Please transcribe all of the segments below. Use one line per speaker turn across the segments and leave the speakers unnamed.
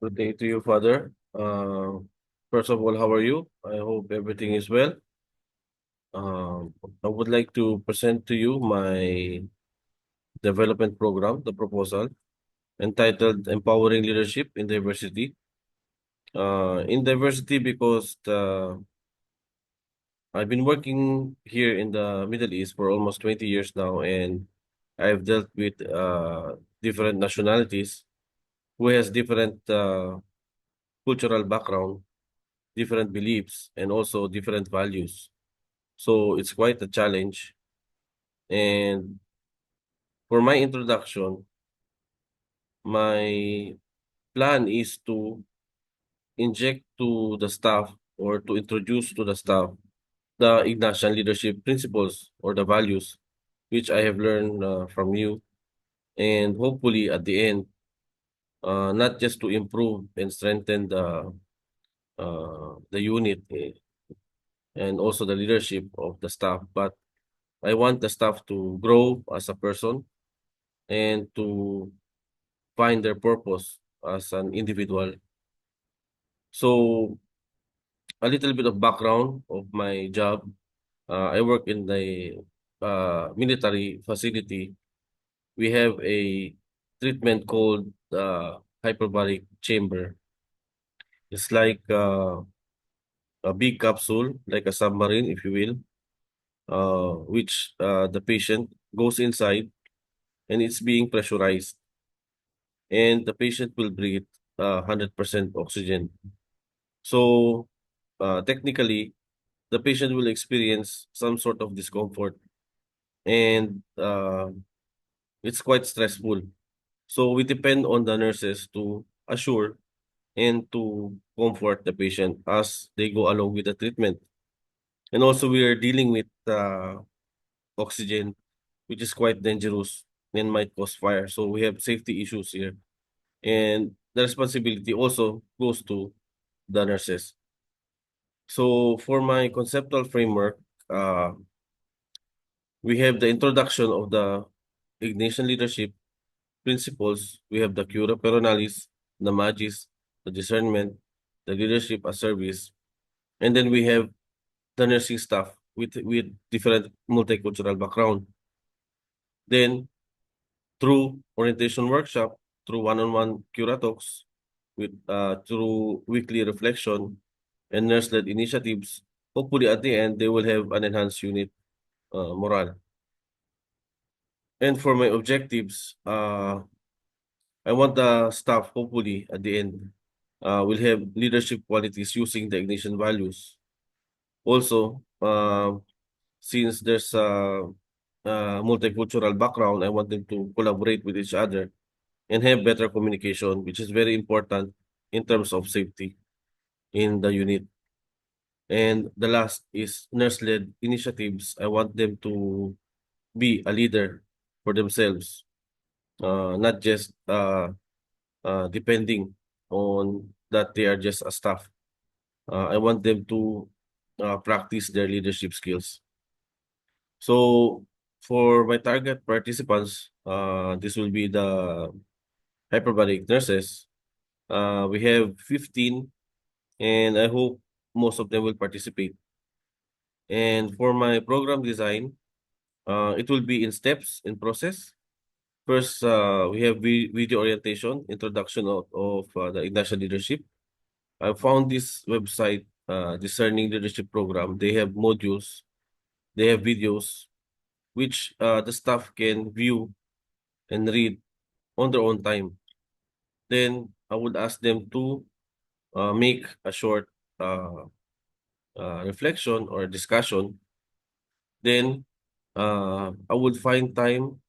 Good day to you, Father. First of all, how are you? I hope everything is well. I would like to present to you my development program, the proposal, entitled Empowering Leadership in Diversity. In diversity because I've been working here in the Middle East for almost 20 years now, and I've dealt with different nationalities who has different cultural background, different beliefs, and also different values. So it's quite a challenge. And for my introduction, my plan is to inject to the staff or to introduce to the staff the Ignatian leadership principles or the values which I have learned from you. And hopefully at the end, not just to improve and strengthen the unit and also the leadership of the staff, but I want the staff to grow as a person and to find their purpose as an individual. So a little bit of background of my job. I work in the military facility. We have a treatment called hyperbaric chamber. It's like a big capsule, like a submarine, if you will, which the patient goes inside and it's being pressurized, and the patient will breathe 100% oxygen. So technically, the patient will experience some sort of discomfort, and it's quite stressful. So we depend on the nurses to assure and to comfort the patient as they go along with the treatment. And also we are dealing with oxygen, which is quite dangerous and might cause fire. So we have safety issues here. And the responsibility also goes to the nurses. So for my conceptual framework, uh, we have the introduction of the Ignatian leadership principles. We have the Cura Peronalis, the Magis, the discernment, the leadership as service, and then we have the nursing staff with different multicultural background. Then through orientation workshop, through one-on-one Cura talks, with through weekly reflection and nurse-led initiatives, hopefully at the end they will have an enhanced unit morale. And for my objectives, I want the staff, hopefully, at the end, will have leadership qualities using the Ignatian values. Also, since there's a multicultural background, I want them to collaborate with each other and have better communication, which is very important in terms of safety in the unit. And the last is nurse-led initiatives. I want them to be a leader for themselves, not just depending on that they are just a staff. I want them to practice their leadership skills. So for my target participants, this will be the hyperbaric nurses. We have 15, and I hope most of them will participate. And for my program design, it will be in steps in process. First, we have video orientation, introduction of the Ignatian leadership. I found this website, Discerning Leadership Program. They have modules, they have videos, which the staff can view and read on their own time. Then I would ask them to make a short uh, reflection or discussion. Then I would find time,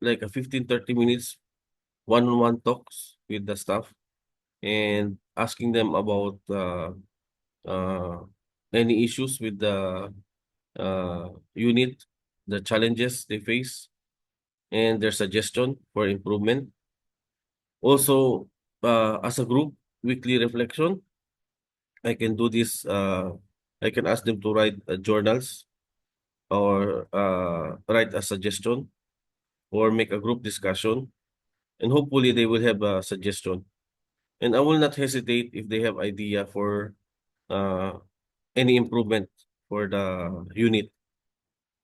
like a 15-30 minutes one-on-one talks with the staff and asking them about uh, any issues with the unit, the challenges they face, and their suggestion for improvement. Also, as a group, weekly reflection, I can do this. I can ask them to write journals or write a suggestion or make a group discussion, and hopefully they will have a suggestion. and I will not hesitate if they have idea for uh, any improvement for the unit.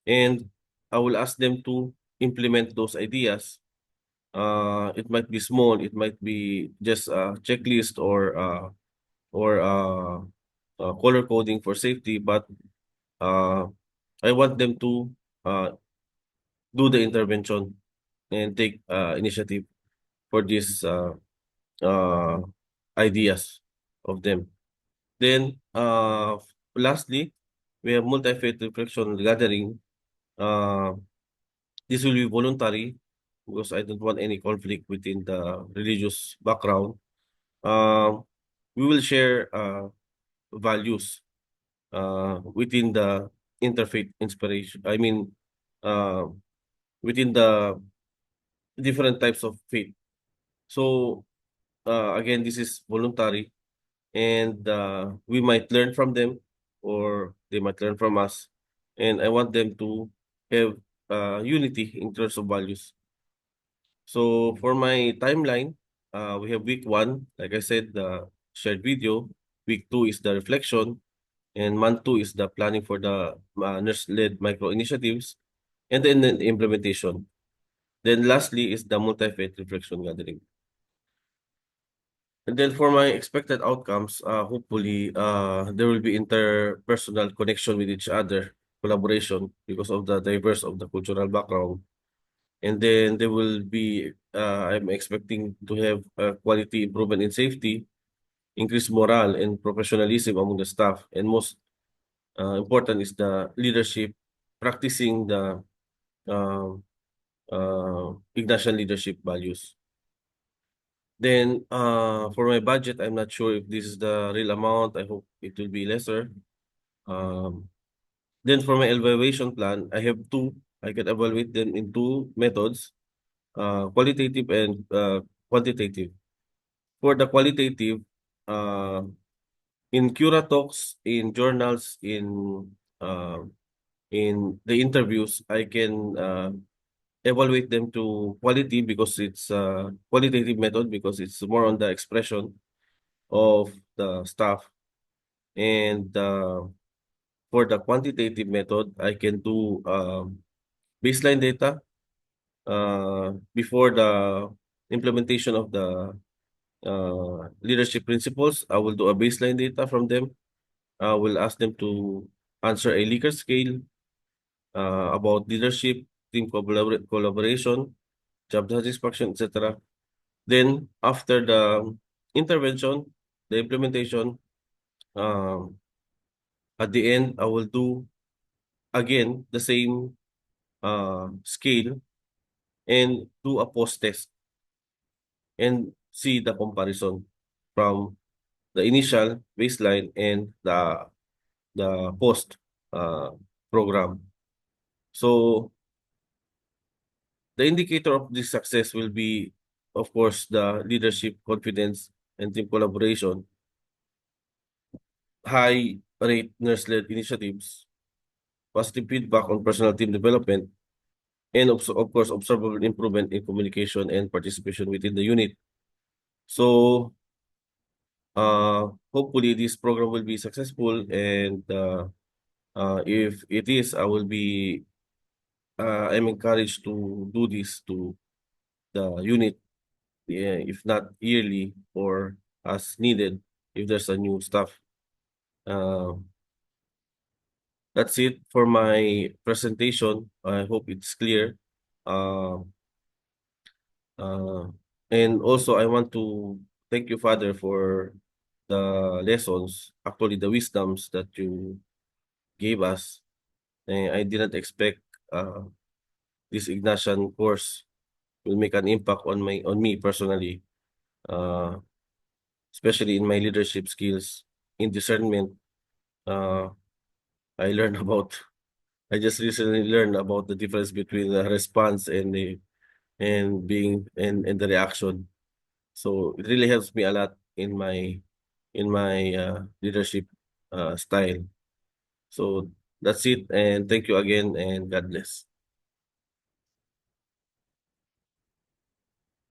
And I will ask them to implement those ideas. It might be small, it might be just a checklist or color coding for safety, but uh, I want them to uh, do the intervention and take initiative for these uh, ideas of them. Then, lastly, we have multi-faith reflection gathering. Uh, this will be voluntary because I don't want any conflict within the religious background. Uh, we will share values within the interfaith inspiration. I mean, uh, within the different types of faith. So, again, this is voluntary, and we might learn from them or they might learn from us. And I want them to have unity in terms of values. So for my timeline, we have week one, like I said, the shared video. Week two is the reflection, and month two is the planning for the nurse-led micro initiatives, and then the implementation. Then lastly is the multi-faith reflection gathering. And then for my expected outcomes, hopefully, there will be interpersonal connection with each other, collaboration because of the diverse of the cultural background. And then there will be, I'm expecting to have quality improvement in safety, increased morale and professionalism among the staff. And most important is the leadership, practicing the uh, Ignatian leadership values. Then for my budget, I'm not sure if this is the real amount. I hope it will be lesser. Um, then for my evaluation plan, I have two. I can evaluate them in two methods, qualitative and quantitative. For the qualitative, uh, in Cura talks, in journals, uh, in the interviews, I can evaluate them to quality because it's a qualitative method because it's more on the expression of the staff. And for the quantitative method, I can do baseline data before the implementation of the leadership principles. I will do a baseline data from them. I will ask them to answer a Likert scale about leadership, team collaboration, job satisfaction, etc. Then after the intervention, the implementation, um, at the end, I will do again the same scale and do a post test and see the comparison from the initial baseline and the post uh, program. So the indicator of this success will be, of course, the leadership, confidence, and team collaboration, high rate nurse-led initiatives, positive feedback on personal team development, and of course, observable improvement in communication and participation within the unit. So, hopefully, this program will be successful, and if it is, I'm encouraged to do this to the unit, yeah, if not yearly or as needed, if there's a new stuff. Uh, that's it for my presentation. I hope it's clear. Uh, Uh, and also, I want to thank you, Father, for the lessons, actually the wisdoms that you gave us. I didn't expect this Ignatian course will make an impact on me personally, uh, especially in my leadership skills, in discernment. Uh, I learned about. I just recently learned about the difference between the response and the and being and the reaction. So it really helps me a lot in my leadership style. So that's it, and thank you again, and God bless.